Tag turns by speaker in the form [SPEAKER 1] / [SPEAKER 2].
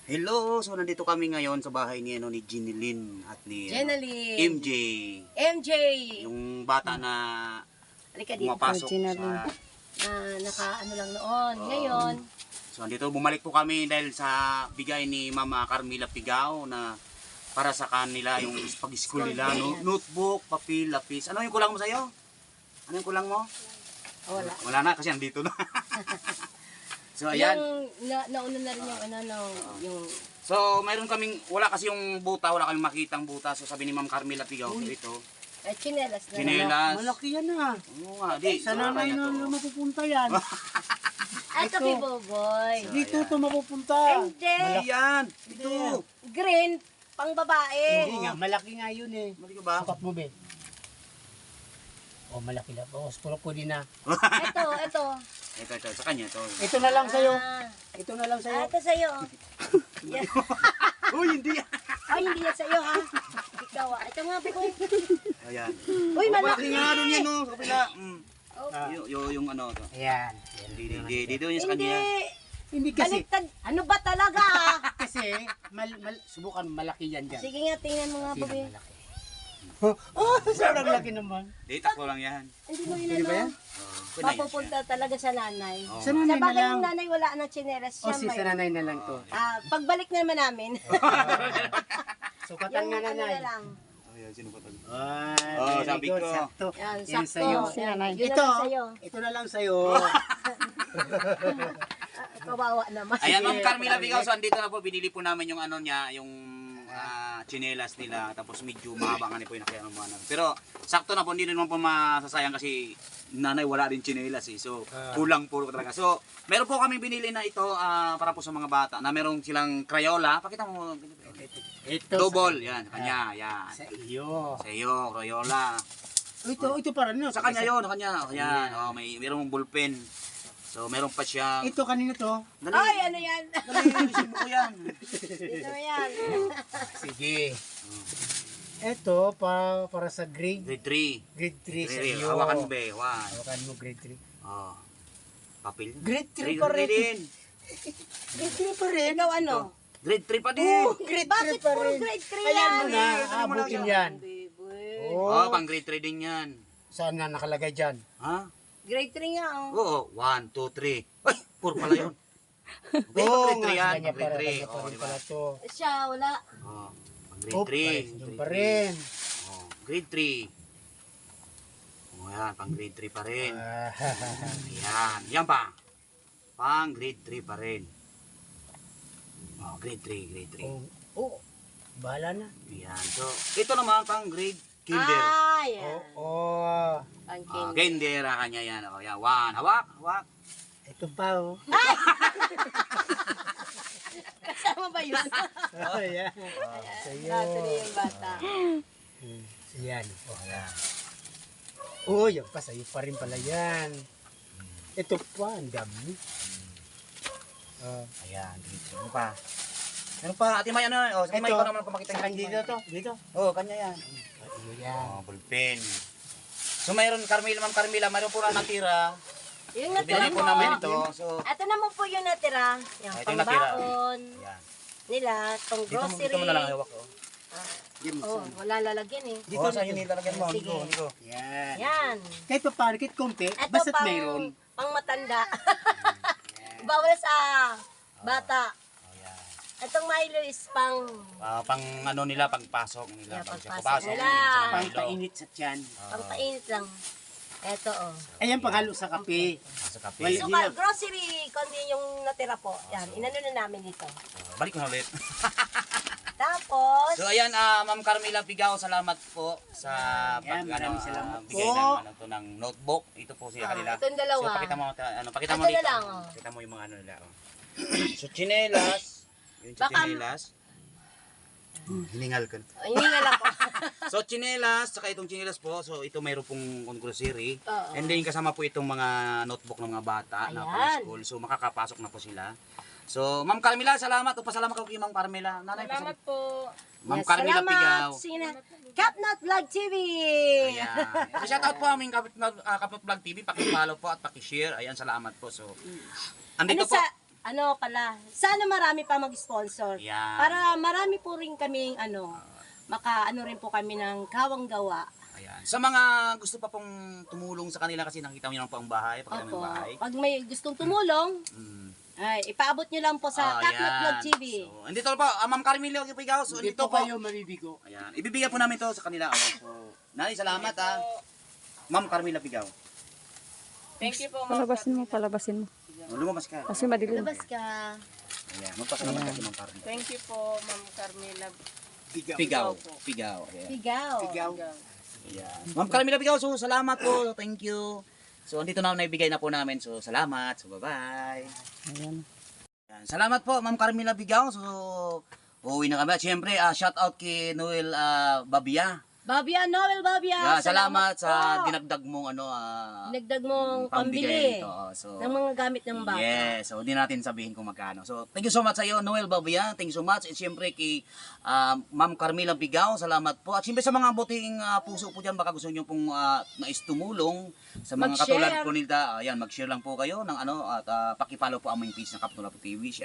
[SPEAKER 1] Hello! So nandito kami ngayon sa bahay ni Jeneline at ni
[SPEAKER 2] Jeneline.
[SPEAKER 1] MJ.
[SPEAKER 2] MJ.
[SPEAKER 1] Yung bata na
[SPEAKER 2] Halika dito.
[SPEAKER 1] pumapasok
[SPEAKER 2] Na naka-ano lang noon. Ngayon,
[SPEAKER 1] So nandito bumalik po kami dahil sa bigay ni Mama Carmela Pigao na para sa kanila yung pag-school nila. Notebook, papel, lapis. Ano yung kulang mo sa'yo? Ano yung kulang mo?
[SPEAKER 2] wala.
[SPEAKER 1] Wala na kasi andito na. So ayan.
[SPEAKER 2] Yung nauna na rin yung yung
[SPEAKER 1] So mayroon kaming, wala kasi yung buta, wala kaming makitang buta. So sabi ni Ma'am Carmela Pigao, ito.
[SPEAKER 2] chinelas na.
[SPEAKER 1] Chinelas.
[SPEAKER 3] Malaki yan na.
[SPEAKER 1] Oo nga, di.
[SPEAKER 3] Sa nanay na mapupunta yan.
[SPEAKER 2] Ito kay Boboy.
[SPEAKER 3] Dito ito mapupunta.
[SPEAKER 2] Hindi.
[SPEAKER 1] Yan, ito.
[SPEAKER 2] Green, pang babae.
[SPEAKER 3] Hindi nga, malaki nga yun eh.
[SPEAKER 1] Mali ka ba?
[SPEAKER 3] Sapat mo, be. Oh, malaki na. Oh, puro pwede na.
[SPEAKER 2] Ito.
[SPEAKER 1] Ito, sa kanya ito.
[SPEAKER 3] Ito na lang sa'yo.
[SPEAKER 2] Ah,
[SPEAKER 3] Ito na lang sa'yo.
[SPEAKER 2] ito sa'yo. Yan.
[SPEAKER 1] Uy, hindi.
[SPEAKER 2] Ay, hindi yan sa'yo ha. Ikaw ah. Ito nga, Boy.
[SPEAKER 1] Ayan.
[SPEAKER 2] Uy,
[SPEAKER 1] Malaki
[SPEAKER 2] malaki.
[SPEAKER 1] nga doon yan, no? Sa kapila.
[SPEAKER 3] Ah.
[SPEAKER 1] Yung ano to.
[SPEAKER 3] Ayan.
[SPEAKER 1] Dito yun sa kanya.
[SPEAKER 3] Hindi kasi.
[SPEAKER 2] Baliktad. Ano ba talaga ah?
[SPEAKER 3] Kasi, subukan malaki yan dyan.
[SPEAKER 2] Sige nga, tingnan mo nga,
[SPEAKER 3] Sino
[SPEAKER 2] Boy.
[SPEAKER 3] malaki? Oh, sobrang laki naman.
[SPEAKER 1] Di, takbo lang yan.
[SPEAKER 2] Hindi mo
[SPEAKER 3] Pwede ba yan?
[SPEAKER 1] Pwede na yan
[SPEAKER 2] Mapupunta talaga sa nanay.
[SPEAKER 1] Oo.
[SPEAKER 3] Sa
[SPEAKER 2] Sa
[SPEAKER 3] nanay na
[SPEAKER 2] bagay
[SPEAKER 3] lang.
[SPEAKER 2] yung nanay wala na chinelas
[SPEAKER 3] O,
[SPEAKER 2] siya.
[SPEAKER 3] si sa nanay na lang to.
[SPEAKER 2] Pagbalik naman namin.
[SPEAKER 3] Sukatan
[SPEAKER 2] yung
[SPEAKER 3] nga
[SPEAKER 2] ano
[SPEAKER 3] nanay.
[SPEAKER 2] na lang.
[SPEAKER 1] Ayan, sino pa tayo?
[SPEAKER 3] Oh,
[SPEAKER 1] sabi ko.
[SPEAKER 3] Sakto.
[SPEAKER 2] Yan,
[SPEAKER 3] Yan
[SPEAKER 2] sakto.
[SPEAKER 3] sa'yo.
[SPEAKER 2] Yun na
[SPEAKER 3] Ito,
[SPEAKER 2] lang sa'yo.
[SPEAKER 3] ito na lang sa'yo.
[SPEAKER 2] Kawawa naman.
[SPEAKER 1] Ayan, Ma'am Carmela Pigao. So, andito na po. Binili po namin yung ano niya, yung chinelas nila. Tapos medyo mahaba nga po yung nakayang mga namin. Pero, sakto na po. Hindi naman po masasayang kasi nanay wala rin chinelas eh. So, kulang po talaga. So, meron po kami binili na ito para po sa mga bata na meron silang Crayola. Pakita mo.
[SPEAKER 3] Ito.
[SPEAKER 1] Double. Yan, sa kanya. Yan.
[SPEAKER 3] Sa iyo.
[SPEAKER 1] Sa iyo, Crayola.
[SPEAKER 3] Ito para no.
[SPEAKER 1] Sa kanya yun, sa kanya. Yan. Oh, mayroong ballpen. So, meron pa siyang...
[SPEAKER 3] Ito kanina to.
[SPEAKER 2] Ay, ano yan?
[SPEAKER 1] Dali, isip mo ko yan.
[SPEAKER 2] Dito yan.
[SPEAKER 3] Sige. Ito para sa grade
[SPEAKER 1] Grade 3.
[SPEAKER 3] grade 3 sa iyo.
[SPEAKER 1] Hawakan mo, be.
[SPEAKER 3] Hawakan mo grade 3.
[SPEAKER 1] Oh. Papel.
[SPEAKER 3] Grade 3 pa rin.
[SPEAKER 1] din.
[SPEAKER 3] Grade 3 pa rin.
[SPEAKER 2] Ikaw ano?
[SPEAKER 1] Grade 3 pa din.
[SPEAKER 3] Grade
[SPEAKER 2] Bakit
[SPEAKER 3] 3 pa
[SPEAKER 2] puro
[SPEAKER 3] rin.
[SPEAKER 2] grade 3
[SPEAKER 3] Ayan
[SPEAKER 2] yan?
[SPEAKER 3] mo na, abutin yan.
[SPEAKER 1] Oh, pang grade 3 din yan.
[SPEAKER 3] Saan na nakalagay dyan?
[SPEAKER 1] Ha?
[SPEAKER 2] Grade 3 nga oh.
[SPEAKER 1] Oo, 1, 2, 3. Ay, 4 pala yun. Okay,
[SPEAKER 3] Oo
[SPEAKER 1] pang grade 3 yan.
[SPEAKER 3] kanya
[SPEAKER 1] Pang grade 3.
[SPEAKER 3] kanya pa
[SPEAKER 1] Oh,
[SPEAKER 3] rin
[SPEAKER 1] di ba?
[SPEAKER 3] pala to.
[SPEAKER 2] Siya, wala.
[SPEAKER 1] Oh, pang
[SPEAKER 3] Oh,
[SPEAKER 1] grade 3.
[SPEAKER 3] yun pa rin.
[SPEAKER 1] Oh, grade 3. Oh, yan, pang grade 3 pa rin. Yan, yan pa. Pang grade 3 pa rin. Oh, grade 3.
[SPEAKER 3] Oh, bahala na.
[SPEAKER 1] Yan. So, ito naman pang grade kinder.
[SPEAKER 2] Ah, yan.
[SPEAKER 3] Oh,
[SPEAKER 2] Ang
[SPEAKER 1] Kinder, kanya yan. Oh, yan. 1. Hawak.
[SPEAKER 3] ito pa oh.
[SPEAKER 2] Kasama ba yun?
[SPEAKER 3] Oh, yan. Sa'yo.
[SPEAKER 2] Natuloy yung bata.
[SPEAKER 3] Yan. Oh, yan. Oh, yan pa. Sa'yo pa rin pala yan. Ito pa, ang dami.
[SPEAKER 1] Ayan, dito. Ano pa? Ano pa? Ate May, ano? Oh, si May, ikaw naman kung makita
[SPEAKER 3] sa kanya dito to. Dito.
[SPEAKER 1] Oh, kanya yan.
[SPEAKER 3] Iyo yan.
[SPEAKER 1] Oh, ballpen. So, mayroon, Ma'am Carmela, mayroon po lang natira.
[SPEAKER 2] Yung
[SPEAKER 1] So,
[SPEAKER 2] natira
[SPEAKER 1] binili po
[SPEAKER 2] mo.
[SPEAKER 1] namin ito. So,
[SPEAKER 2] Ito naman po yung natira. Yung
[SPEAKER 1] ito yung natira.
[SPEAKER 2] pangbaon
[SPEAKER 1] Ayan.
[SPEAKER 2] nila, pang grocery.
[SPEAKER 1] Dito mo na lang hawak, oh.
[SPEAKER 2] Oh, wala lalagyan eh.
[SPEAKER 1] Dito sa yun nilalagyan mo.
[SPEAKER 2] Sige.
[SPEAKER 1] Dito.
[SPEAKER 3] Yan.
[SPEAKER 2] Yan.
[SPEAKER 3] Kahit pa paano, kahit konti,
[SPEAKER 2] Ito
[SPEAKER 3] basta't
[SPEAKER 2] pang,
[SPEAKER 3] mayroon.
[SPEAKER 2] pang matanda. Bawal sa bata.
[SPEAKER 1] Oh, yan.
[SPEAKER 2] Itong Milo is pang
[SPEAKER 1] Pang ano nila, pagpasok nila.
[SPEAKER 2] Yeah,
[SPEAKER 1] Pag siya
[SPEAKER 2] pagpasok
[SPEAKER 1] papasok,
[SPEAKER 2] nila.
[SPEAKER 1] hindi sila
[SPEAKER 3] Pang
[SPEAKER 1] Milo.
[SPEAKER 3] painit sa tiyan.
[SPEAKER 2] pampainit lang. Ito oh.
[SPEAKER 3] Ayan, panghalo sa kape.
[SPEAKER 1] Sa kape.
[SPEAKER 3] Wala-
[SPEAKER 2] So,
[SPEAKER 3] Hindi na.
[SPEAKER 2] grocery, kundi yung natira po. Yan, inano na namin dito.
[SPEAKER 1] Balik ko na ulit.
[SPEAKER 2] Tapos,
[SPEAKER 1] So ayan, Ma'am Carmela Pigao, salamat po sa
[SPEAKER 3] Yan, maraming salamat
[SPEAKER 1] bigay
[SPEAKER 3] po.
[SPEAKER 1] ng ano to ng notebook. Ito po sila kanila.
[SPEAKER 2] itong dalawa.
[SPEAKER 1] So pakita mo pakita mo
[SPEAKER 2] Ito na
[SPEAKER 1] dito.
[SPEAKER 2] lang, oh.
[SPEAKER 1] Pakita mo yung mga ano nila. Oh. So chinelas, yung
[SPEAKER 2] Baka-
[SPEAKER 1] chinelas. Hiningal ka.
[SPEAKER 2] hiningal ako.
[SPEAKER 1] So chinelas, saka itong chinelas po. So ito mayroon pong grocery.
[SPEAKER 2] Oo.
[SPEAKER 1] And then kasama po itong mga notebook ng mga bata na
[SPEAKER 2] Ayan.
[SPEAKER 1] school. So makakapasok na po sila. So Ma'am Carmela, salamat. O pasalamat ko kay Ma'am Carmela. Nanay,
[SPEAKER 2] Salamat po.
[SPEAKER 1] Ma'am Carmela Pigao.
[SPEAKER 2] Sige na. Capnut Vlog TV.
[SPEAKER 1] Ayan. So, shout out po aming Kapit Vlog TV. Paki-follow po at paki-share. Ayan, salamat po. So, andito
[SPEAKER 2] Ano
[SPEAKER 1] po.
[SPEAKER 2] sa ano pala, sana marami pa mag-sponsor.
[SPEAKER 1] Yan.
[SPEAKER 2] Para marami po rin kaming ano rin po kami ng kawang gawa.
[SPEAKER 1] Ayan. Sa mga gusto pa pong tumulong sa kanila kasi nakita mo lang po ang bahay, pagkita mo
[SPEAKER 2] Opo.
[SPEAKER 1] yung bahay.
[SPEAKER 2] Pag may gustong tumulong,
[SPEAKER 1] Mm.
[SPEAKER 2] ay ipaabot nyo lang po sa Kakmat
[SPEAKER 1] Ayan.
[SPEAKER 2] Vlog TV.
[SPEAKER 1] So, andito po, Ma'am Carmelo Gipigaw. So,
[SPEAKER 3] Hindi
[SPEAKER 1] andito
[SPEAKER 3] po
[SPEAKER 1] po.
[SPEAKER 3] kayo mabibigo.
[SPEAKER 1] Ayan. Ibibigay po namin to sa kanila. Oh. So, Nay, salamat ha. Ma'am Carmelo Gipigaw.
[SPEAKER 4] Thank you po, ma'am.
[SPEAKER 5] Palabasin mo.
[SPEAKER 1] Oh, lumabas ka.
[SPEAKER 5] Kasi madilim.
[SPEAKER 2] Labas ka.
[SPEAKER 1] Ayan. Magpasalamat ka kay Ma'am Carmelo.
[SPEAKER 4] Thank you po, Ma'am Carmela.
[SPEAKER 1] Pigaw. Pigaw. Ayan.
[SPEAKER 2] Sigaw.
[SPEAKER 3] Sigaw.
[SPEAKER 1] Ayan. Ma'am Carmelo Pigaw, so salamat po. Thank you. So, andito na naibigay na po namin. So, salamat. So, bye-bye.
[SPEAKER 5] Ayan.
[SPEAKER 1] Ayan. Salamat po, Ma'am Carmela Pigaw. So, uuwi na kami. At syempre, shout out kay Noel Babia.
[SPEAKER 2] Babia, Noel Babia.
[SPEAKER 1] Yeah, salamat sa
[SPEAKER 2] po.
[SPEAKER 1] dinagdag mong
[SPEAKER 2] Dinagdag mong
[SPEAKER 1] pambigay
[SPEAKER 2] pambili
[SPEAKER 1] dito. Oh, so,
[SPEAKER 2] ng mga gamit ng bata.
[SPEAKER 1] yes, so hindi natin sabihin kung magkano. So, thank you so much sa iyo, Noel Babia. Thank you so much. At siyempre kay Ma'am Carmela Bigaw, salamat po. At siyempre sa mga buting puso po dyan, baka gusto nyo pong nais tumulong sa mga
[SPEAKER 2] Mag-share.
[SPEAKER 1] katulad po nila. Ayan, mag-share lang po kayo ng at pakipollow po aming page ng Kapitula TV.